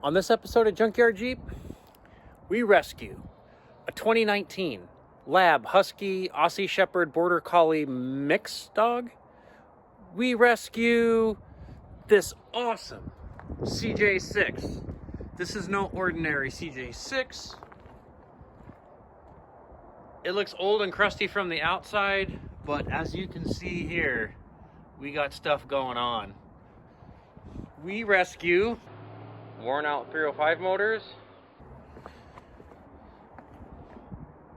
On this episode of Junkyard Jeep, we rescue a 2019 Lab Husky Aussie Shepherd Border Collie mix dog. We rescue this awesome cj6. This is no ordinary cj6. It looks old and crusty from the outside, but as you can see here, we got stuff going on. We rescue worn out 305 motors.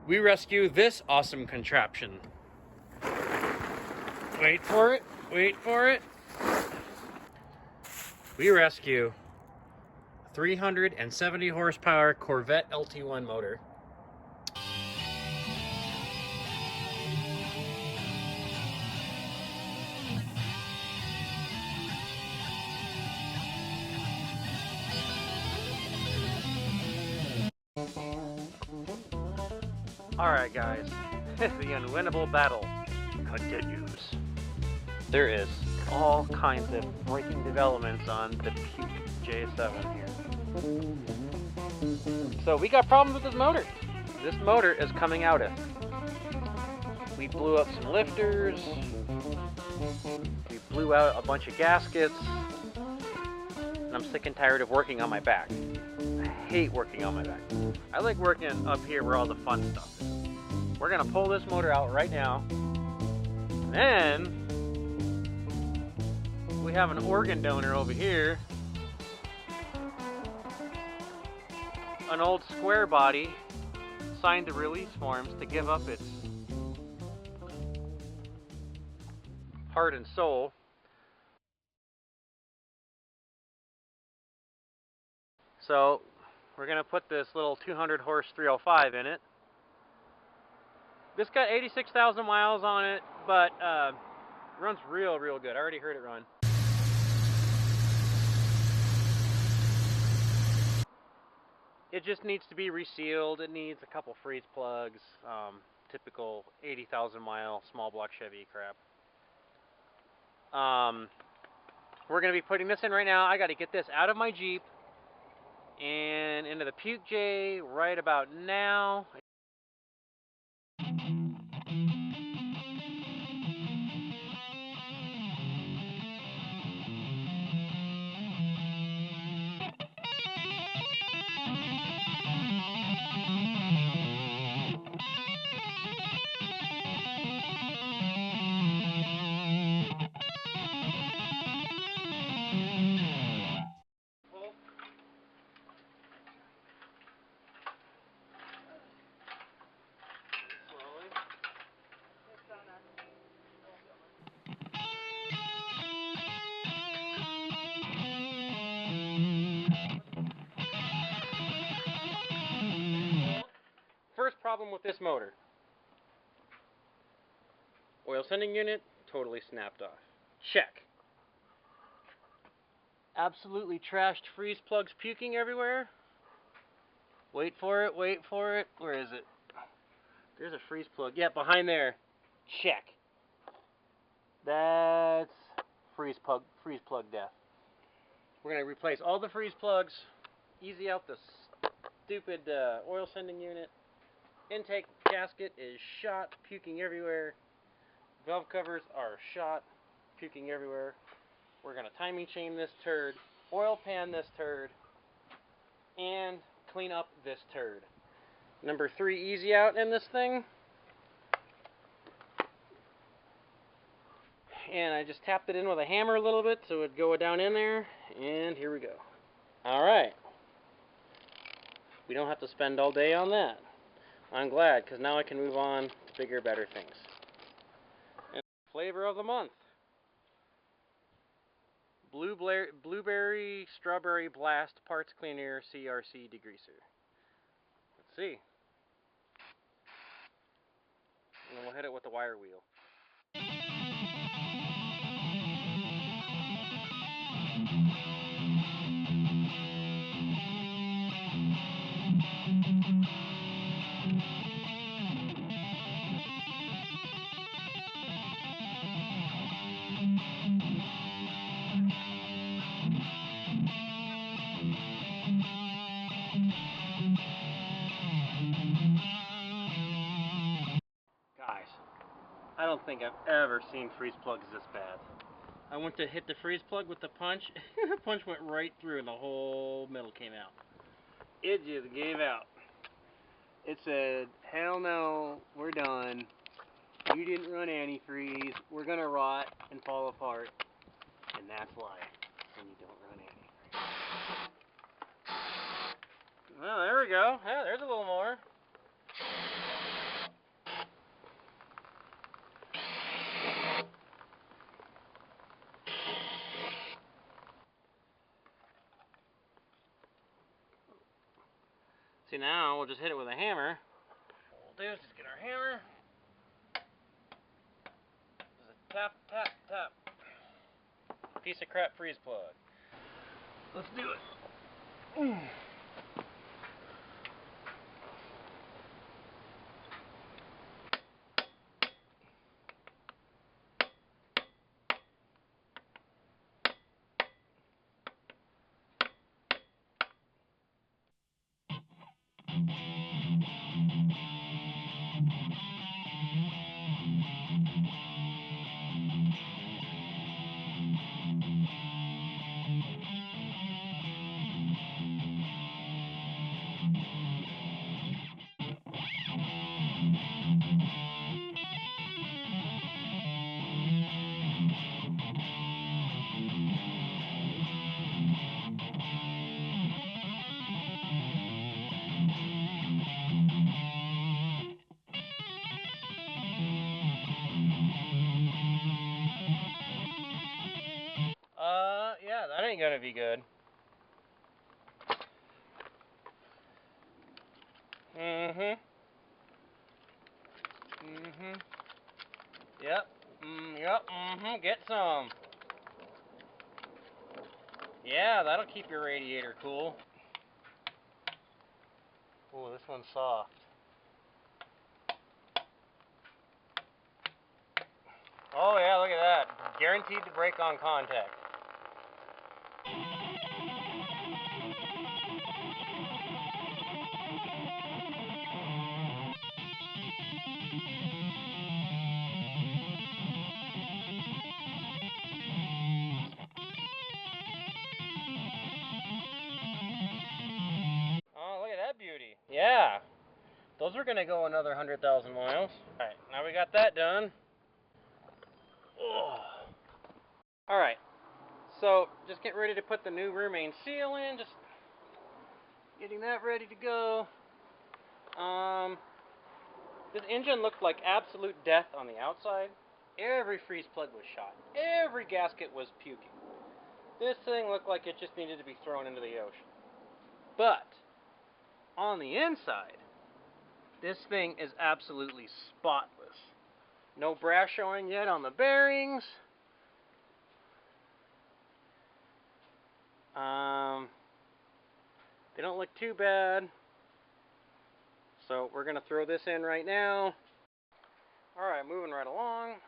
We rescue this awesome contraption. Wait for it, wait for it. We rescue a 370 horsepower Corvette LT1 motor. Alright guys, the unwinnable battle continues. There is all kinds of breaking developments on the Puke J7 here. So we got problems with this motor. This motor is coming out us. We blew up some lifters. We blew out a bunch of gaskets. And I'm sick and tired of working on my back. I hate working on my back. I like working up here where all the fun stuff is. We're gonna pull this motor out right now. Then we have an organ donor over here. An old square body signed the release forms to give up its heart and soul. So we're gonna put this little 200 horse 305 in it. This got 86,000 miles on it, but runs real good. I already heard it run. It just needs to be resealed. It needs a couple freeze plugs, typical 80,000 mile small block Chevy crap. We're gonna be putting this in right now. I gotta get this out of my Jeep and into the Puke J right about now. First problem with this motor. Oil sending unit, totally snapped off. Check. Absolutely trashed freeze plugs puking everywhere. Wait for it, wait for it. Where is it? There's a freeze plug. Yeah, behind there. Check. That's freeze plug death. We're going to replace all the freeze plugs. Easy out the stupid oil sending unit. Intake gasket is shot, puking everywhere. Valve covers are shot, puking everywhere. We're going to timing chain this turd, oil pan this turd, and clean up this turd. Number 3 easy out in this thing. And I just tapped it in with a hammer a little bit so it would go down in there. And here we go. Alright. We don't have to spend all day on that. I'm glad, because now I can move on to bigger, better things. And flavor of the month. Blueberry Strawberry Blast Parts Cleaner CRC Degreaser. Let's see. And then we'll hit it with the wire wheel. don't think I've ever seen freeze plugs this bad. I went to hit the freeze plug with the punch, the punch went right through and the whole metal came out. It just gave out. It said, hell no, we're done. You didn't run antifreeze. We're gonna rot and fall apart. And that's why when you don't run antifreeze. Well, there we go. Yeah, there's a little more. See, now we'll just hit it with a hammer. What we'll do is just get our hammer. Just tap, tap, tap. Piece of crap freeze plug. Let's do it. Yeah, that ain't gonna be good. Yep. Yep. Get some. Yeah, that'll keep your radiator cool. Oh, this one's soft. Oh yeah, look at that. Guaranteed to break on contact. Oh, look at that beauty. Yeah. Those are gonna go another 100,000 miles. Alright, now we got that done. Oh. Alright. So, just getting ready to put the new rear main seal in, just getting that ready to go. This engine looked like absolute death on the outside. Every freeze plug was shot. Every gasket was puking. This thing looked like it just needed to be thrown into the ocean. But, on the inside, this thing is absolutely spotless. No brass showing yet on the bearings. They don't look too bad. So we're going to throw this in right now. Alright, moving right along.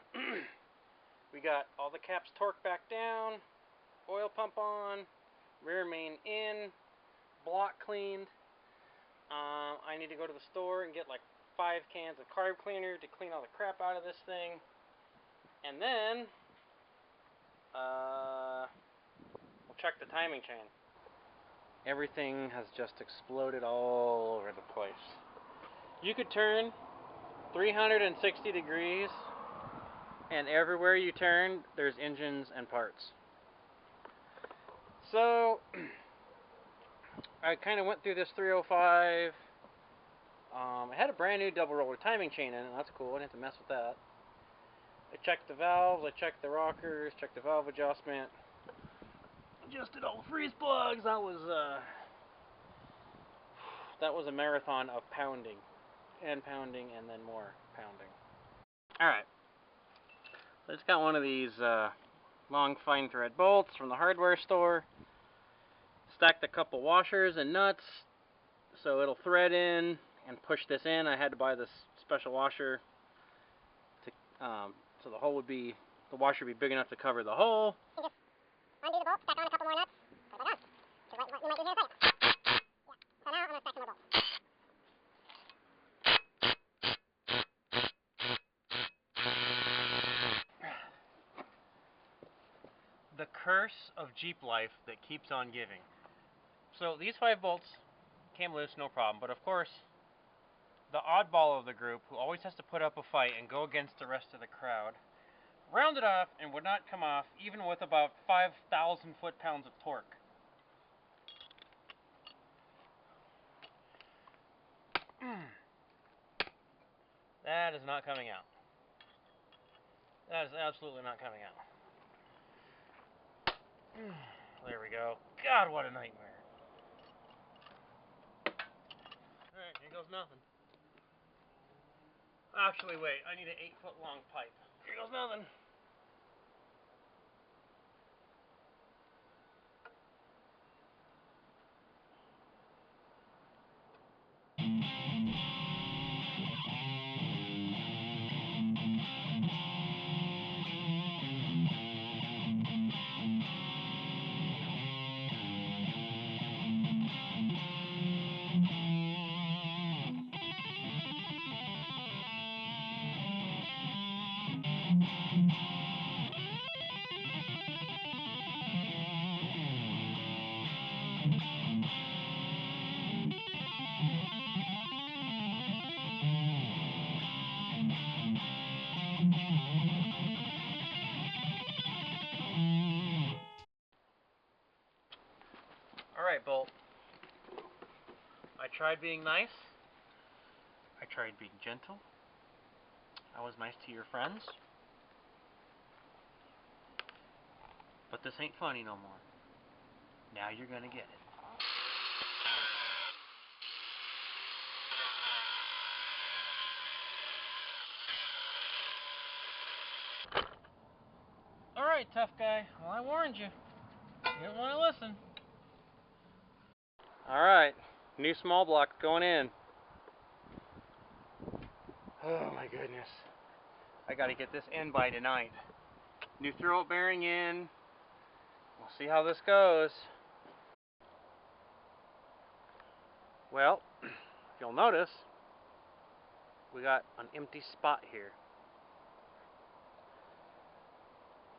We got all the caps torqued back down, oil pump on, rear main in, block cleaned. I need to go to the store and get like 5 cans of carb cleaner to clean all the crap out of this thing. And then we'll check the timing chain. Everything has just exploded all over the place. You could turn 360 degrees and everywhere you turn there's engines and parts. So I kind of went through this 305. I had a brand new double roller timing chain in it. That's cool. I didn't have to mess with that. I checked the valves, I checked the rockers, checked the valve adjustment, adjusted all the freeze plugs. That was a marathon of pounding and pounding and then more pounding. Alright, I just got one of these long fine thread bolts from the hardware store. Stacked a couple washers and nuts so it'll thread in and push this in. I had to buy this special washer to so the hole would be, the washer would be big enough to cover the hole. You just undo the bolt, stack on a couple more nuts, put it back on. Which is what you might do here in a second. Yeah. So now I'm going to stack some more bolts. farce of Jeep life that keeps on giving. So these 5 bolts came loose, no problem, but of course, the oddball of the group, who always has to put up a fight and go against the rest of the crowd, rounded off and would not come off, even with about 5,000 foot-pounds of torque. That is not coming out. That is absolutely not coming out. There we go. God, what a nightmare. Alright, here goes nothing. Actually, wait, I need an 8-foot long pipe. Here goes nothing. Alright, Bolt. I tried being nice. I tried being gentle. I was nice to your friends. But this ain't funny no more. Now you're gonna get it. Alright, tough guy. Well, I warned you. You didn't want to listen. Alright, new small block going in. Oh my goodness. I gotta get this in by tonight. New throw-up bearing in. We'll see how this goes. Well, if you'll notice, we got an empty spot here.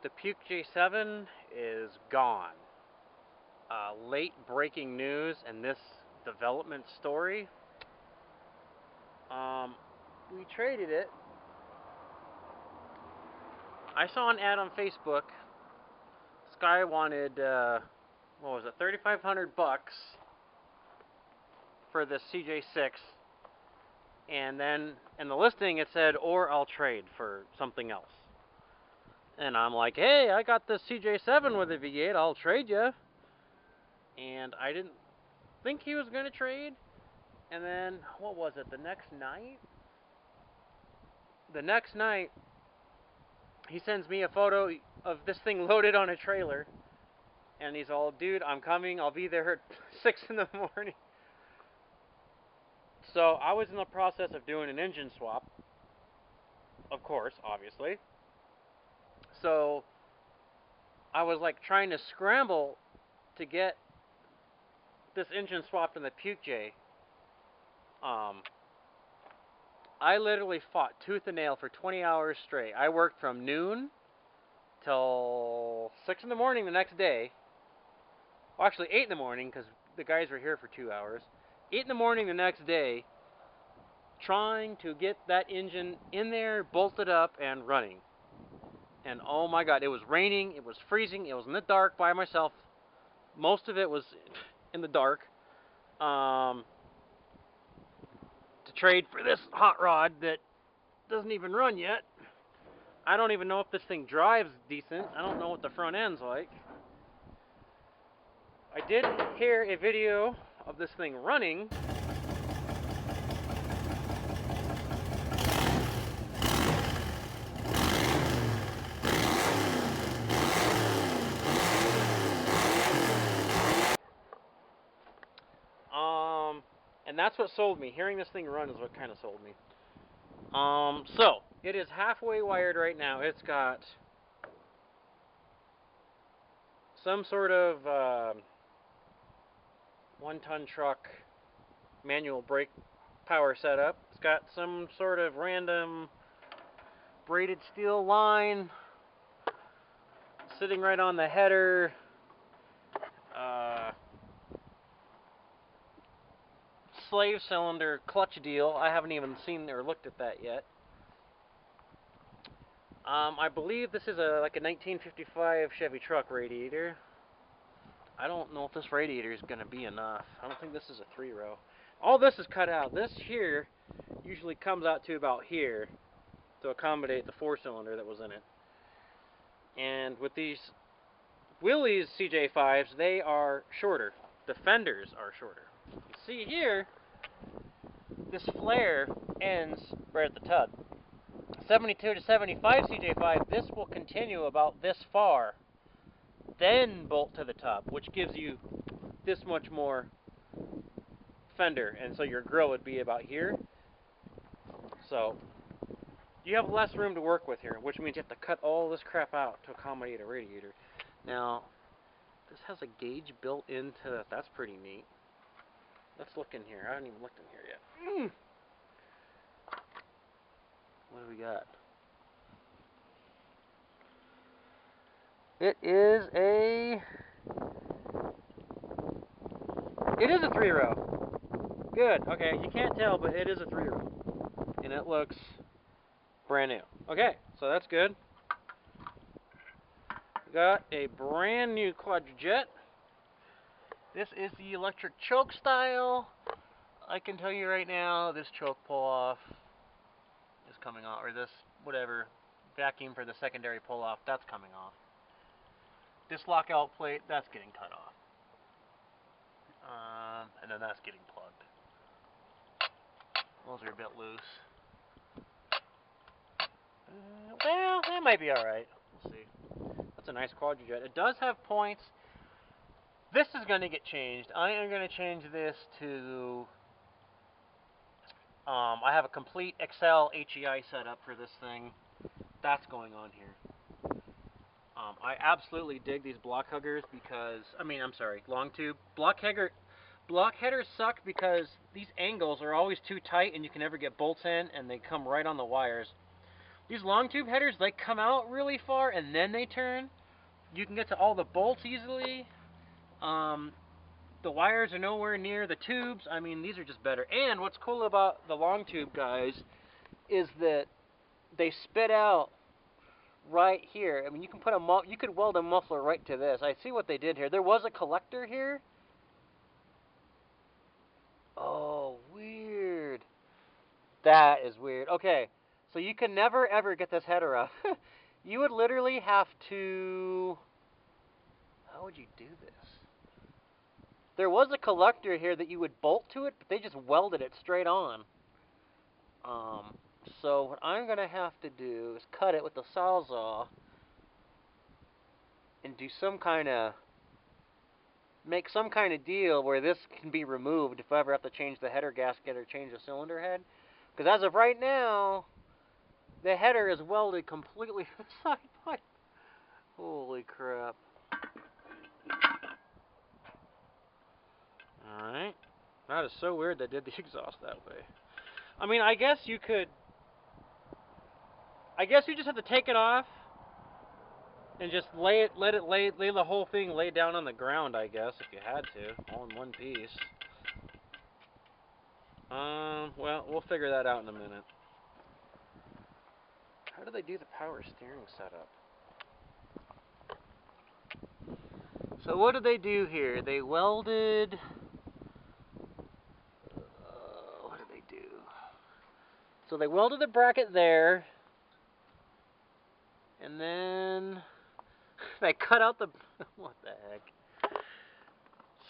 The Puke J7 is gone. Late breaking news in this development story. We traded it. I saw an ad on Facebook. This guy wanted, what was it, 3,500 bucks for this cj6. And then in the listing it said, or I'll trade for something else. And I'm like, hey, I got this cj7 with a V8, I'll trade you. And I didn't think he was going to trade. And then, what was it, the next night? The next night, he sends me a photo of this thing loaded on a trailer. And he's all, dude, I'm coming, I'll be there at 6 in the morning. So, I was in the process of doing an engine swap. Of course, obviously. So, I was like trying to scramble to get this engine swapped in the Puke J. I literally fought tooth and nail for 20 hours straight. I worked from noon till 6 in the morning the next day. Well, actually 8 in the morning because the guys were here for 2 hours. 8 in the morning the next day, trying to get that engine in there, bolted up, and running. And oh my god, it was raining, it was freezing, it was in the dark by myself. Most of it was in the dark. To trade for this hot rod that doesn't even run yet. I don't even know if this thing drives decent. I don't know what the front end's like. I did hear a video of this thing running. And that's what sold me. Hearing this thing run is what kind of sold me. So, it is halfway wired right now. It's got some sort of 1-ton truck manual brake power setup. It's got some sort of random braided steel line, sitting right on the header. Slave cylinder clutch deal. I haven't even seen or looked at that yet. I believe this is like a 1955 Chevy truck radiator. I don't know if this radiator is going to be enough. I don't think this is a 3-row. All this is cut out. This here usually comes out to about here to accommodate the 4-cylinder that was in it. And with these Willys CJ5s, they are shorter. The fenders are shorter. You see here, this flare ends right at the tub. 72 to 75 CJ5, this will continue about this far, then bolt to the top, which gives you this much more fender, and so your grill would be about here. So you have less room to work with here, which means you have to cut all this crap out to accommodate a radiator. Now, this has a gauge built into it. That's pretty neat. Let's look in here. I haven't even looked in here yet. What do we got? It is a 3-row. Good. Okay, you can't tell, but it is a 3-row. And it looks brand new. Okay, so that's good. We got a brand new quadjet. This is the electric choke style. I can tell you right now, this choke pull-off is coming off, or this, whatever, vacuum for the secondary pull-off, that's coming off. This lockout plate, that's getting cut off. And then that's getting plugged. Those are a bit loose. Well, that might be alright. We'll see. That's a nice quadjet. It does have points. This is going to get changed. I am going to change this to... I have a complete Excel HEI setup for this thing. That's going on here. I absolutely dig these block huggers because, long tube. Block headers suck because these angles are always too tight and you can never get bolts in and they come right on the wires. These long tube headers, they come out really far and then they turn. You can get to all the bolts easily. The wires are nowhere near the tubes. I mean, these are just better. And what's cool about the long tube guys is that they spit out right here. I mean, you can put you could weld a muffler right to this. I see what they did here. There was a collector here. Oh, weird. That is weird. Okay, so you can never ever get this header off. You would literally have to... How would you do this? There was a collector here that you would bolt to it, but they just welded it straight on. So what I'm going to have to do is cut it with the Sawzall and do some kind of... make some kind of deal where this can be removed if I ever have to change the header gasket or change the cylinder head. Because as of right now, the header is welded completely to the side pipe. Holy crap. Alright. That is so weird they did the exhaust that way. I mean, I guess you could... I guess you just have to take it off and just let it lay the whole thing lay down on the ground, I guess, if you had to, all in one piece. Well, we'll figure that out in a minute. How do they do the power steering setup? So what did they do here? They welded... what did they do? So they welded the bracket there, and then they cut out the... what the heck?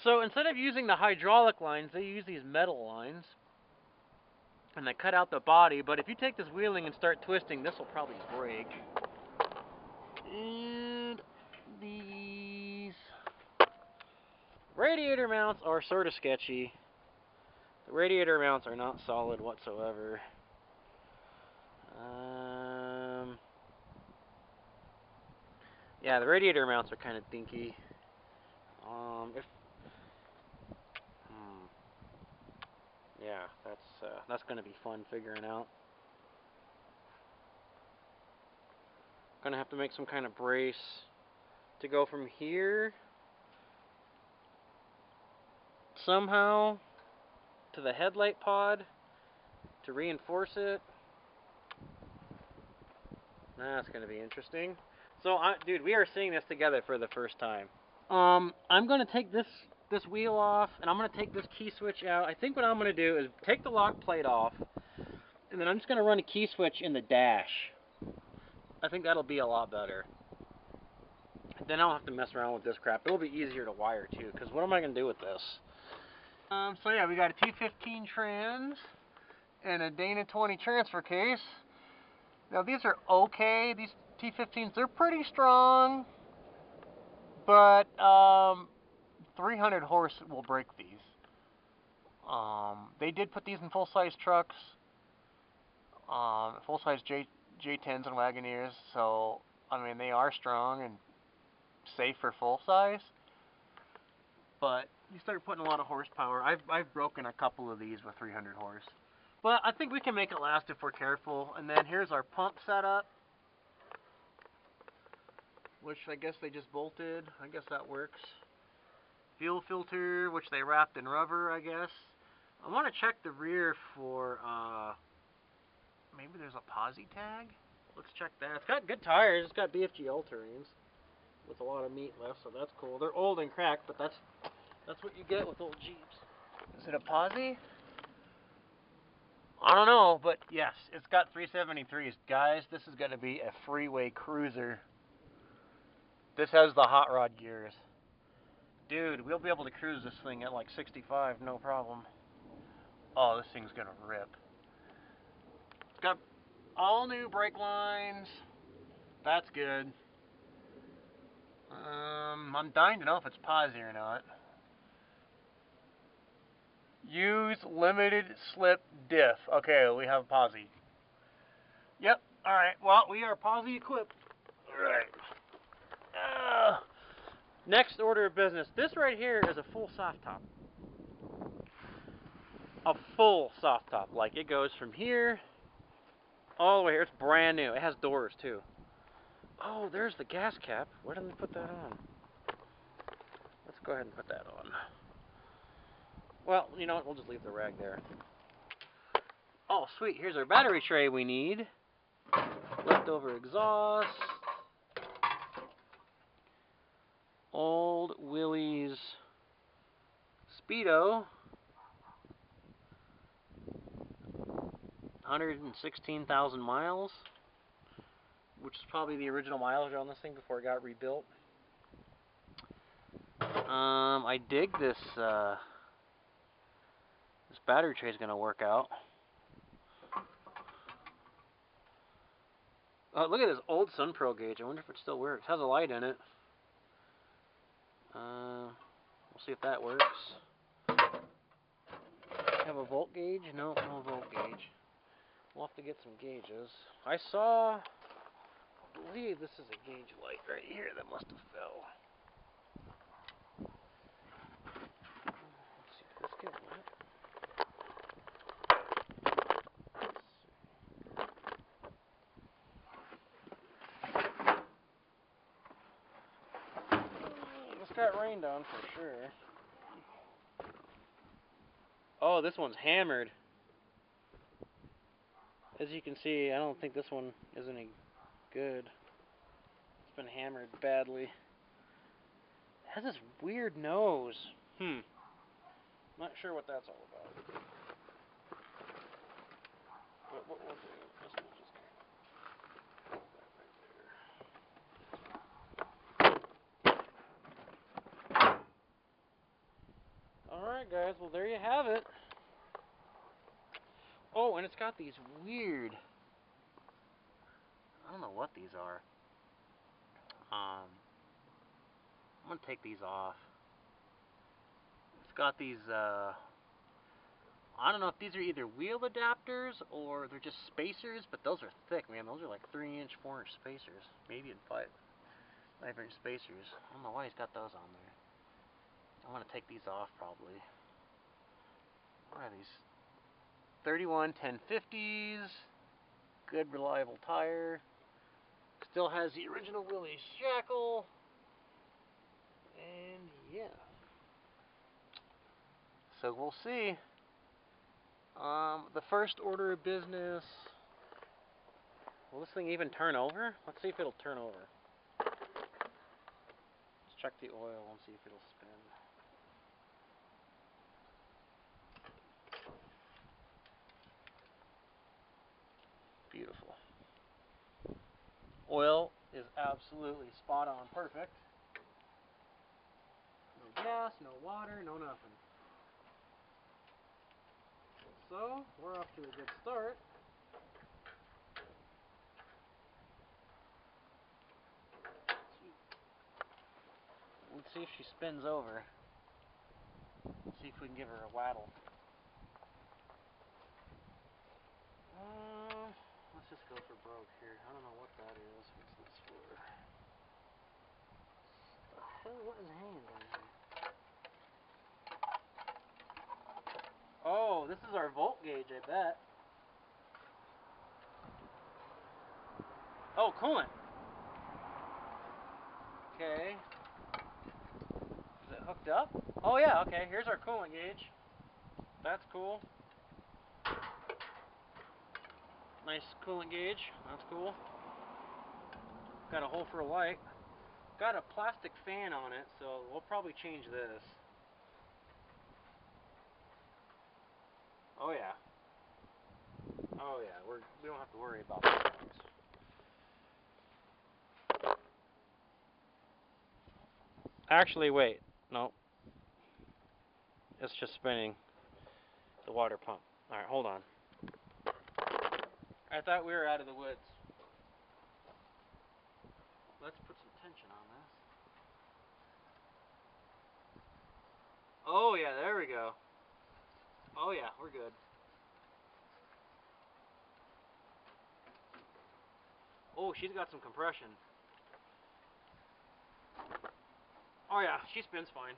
So instead of using the hydraulic lines, they use these metal lines. And they cut out the body, but if you take this wheeling and start twisting, this will probably break. And these radiator mounts are sort of sketchy. The radiator mounts are not solid whatsoever. Yeah, the radiator mounts are kind of dinky. Yeah, that's going to be fun figuring out. Gonna have to make some kind of brace to go from here somehow to the headlight pod to reinforce it. That's going to be interesting. So, dude, we are seeing this together for the first time. I'm going to take this wheel off, and I'm going to take this key switch out. I think what I'm going to do is take the lock plate off, and then I'm just going to run a key switch in the dash. I think that'll be a lot better. Then I don't have to mess around with this crap. It'll be easier to wire too, because what am I going to do with this? So yeah, we got a T15 trans and a Dana 20 transfer case. Now these are okay. These T15s, they're pretty strong, but 300 horse will break these. They did put these in full-size trucks, full-size J10s and Wagoneers, so I mean they are strong and safe for full-size. But you start putting a lot of horsepower. I've broken a couple of these with 300 horse. But I think we can make it last if we're careful. And then here's our pump setup, which I guess they just bolted. I guess that works. Fuel filter, which they wrapped in rubber, I guess. I want to check the rear for, maybe there's a posi tag? Let's check that. It's got good tires. It's got BFG all-terrains with a lot of meat left, so that's cool. They're old and cracked, but that's what you get with old Jeeps. Is it a posi? I don't know, but yes, it's got 373s. Guys, this is going to be a freeway cruiser. This has the hot rod gears. Dude, we'll be able to cruise this thing at like 65, no problem. Oh, this thing's going to rip. It's got all new brake lines. That's good. I'm dying to know if it's posi or not. Use limited slip diff. Okay, we have posi. Yep. Alright, well, we are posi equipped. Alright. Next order of business. This right here is a full soft top. A full soft top. Like, it goes from here all the way here. It's brand new. It has doors, too. Oh, there's the gas cap. Where did they put that on? Let's go ahead and put that on. Well, you know what? We'll just leave the rag there. Oh, sweet. Here's our battery tray we need. Leftover exhaust. Old Willie's Speedo. 116,000 miles. Which is probably the original mileage on this thing before it got rebuilt. I dig this, this battery tray is going to work out. Oh, look at this old SunPro gauge. I wonder if it still works. It has a light in it. We'll see if that works. Have a volt gauge? No, no volt gauge. We'll have to get some gauges. I believe this is a gauge light right here that must have fell. Let's see, did this get wet? This got rained on for sure. Oh, this one's hammered. As you can see, I don't think this one is any good. It's been hammered badly. It has this weird nose. Not sure what that's all about. But what we'll do is we'll just put that right there. Alright guys, well there you have it. Oh, and it's got these weird, I don't know what these are. I'm gonna take these off. It's got these, I don't know if these are either wheel adapters or they're just spacers, but those are thick, man. Those are like 3-inch, 4-inch spacers. Maybe in 5-inch spacers. I don't know why he's got those on there. I'm gonna take these off probably. What are these? 31 1050s. Good reliable tire. Still has the original Willys shackle. And yeah. So we'll see. The first order of business. Will this thing even turn over? Let's see if it'll turn over. Let's check the oil and see if it'll spin. Beautiful. Oil is absolutely spot on perfect. No gas, no water, no nothing. So, we're off to a good start. Let's see if she spins over. Let's see if we can give her a waddle. Let's just go for broke here. I don't know what that is. What's this for? What the hell? What is hanging down here? Oh, this is our volt gauge, I bet. Oh, coolant. Okay. Is it hooked up? Oh yeah, okay. Here's our coolant gauge. That's cool. Nice coolant gauge. That's cool. Got a hole for a light. Got a plastic fan on it, so we'll probably change this. Oh yeah. Oh yeah, we don't have to worry about those things. Actually, wait. No. It's just spinning the water pump. Alright, hold on. I thought we were out of the woods. Let's put some tension on this. Oh yeah, there we go. Oh yeah, we're good. Oh, she's got some compression. Oh yeah, she spins fine.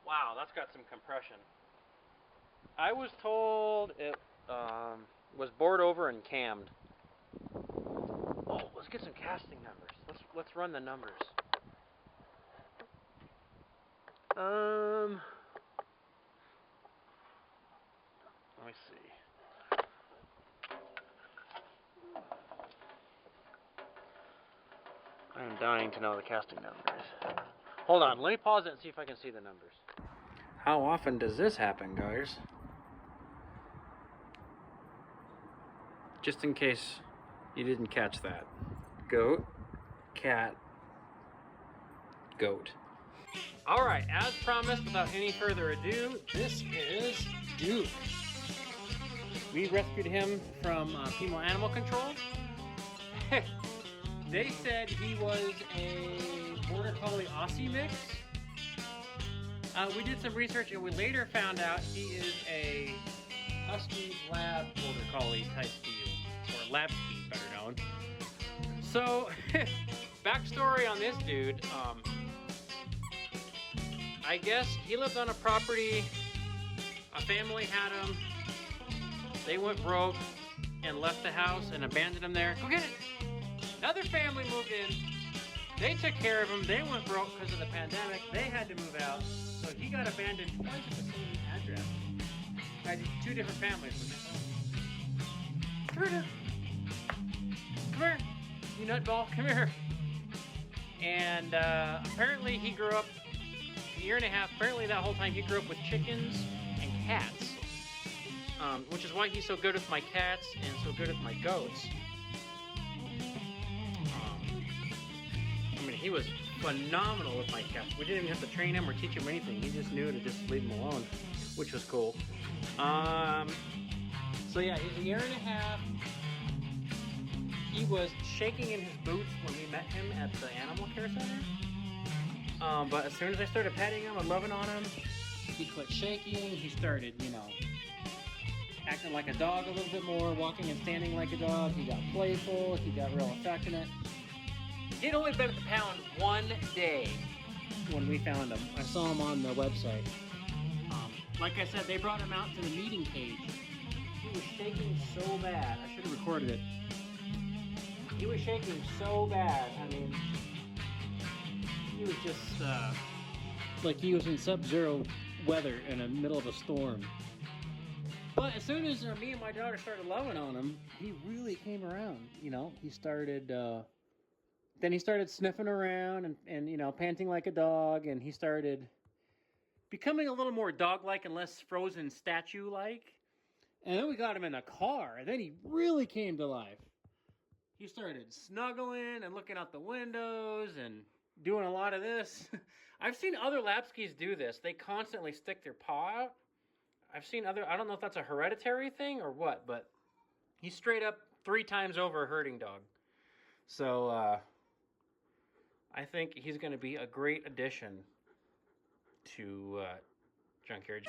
Wow, that's got some compression. I was told it was bored over and cammed. Oh, let's get some casting numbers. Let's run the numbers. Let me see. I'm dying to know the casting numbers. Hold on, let me pause it and see if I can see the numbers. How often does this happen, guys? Just in case you didn't catch that. Goat, cat, goat. Alright, as promised, without any further ado, this is Duke. We rescued him from Pimo Animal Control. They said he was a Border Collie Aussie mix. We did some research and we later found out he is a Husky Lab Border Collie type deal, or Lab Speed, better known. So, backstory on this dude. I guess he lived on a property. A family had him. They went broke and left the house and abandoned him there. Go get it. Another family moved in. They took care of him. They went broke because of the pandemic. They had to move out. So he got abandoned twice at the same address. By two different families. Come here. Come here. You nutball. Come here. And apparently he grew up a year and a half. Apparently that whole time he grew up with chickens and cats. Which is why he's so good with my cats and so good with my goats. I mean, he was phenomenal with my cats. We didn't even have to train him or teach him anything. He just knew to just leave him alone, which was cool. So yeah, he's a year and a half. He was shaking in his boots when we met him at the animal care center. But as soon as I started petting him and loving on him, he quit shaking. He started, you know, acting like a dog a little bit more, walking and standing like a dog. He got playful. He got real affectionate. He'd only been at the pound one day when we found him. I saw him on the website. Like I said, they brought him out to the meeting cage. He was shaking so bad. I should have recorded it. He was shaking so bad. I mean, he he was just like he was in sub-zero weather in the middle of a storm. But as soon as me and my daughter started loving on him, he really came around. You know, he started. Then he started sniffing around and you know, panting like a dog, and he started becoming a little more dog-like and less frozen statue-like. And then we got him in a car, and then he really came to life. He started snuggling and looking out the windows and doing a lot of this. I've seen other Lapskis do this. They constantly stick their paw out. I've seen other, I don't know if that's a hereditary thing or what, but he's straight up 3 times over a herding dog. So, I think he's going to be a great addition to Junkyard.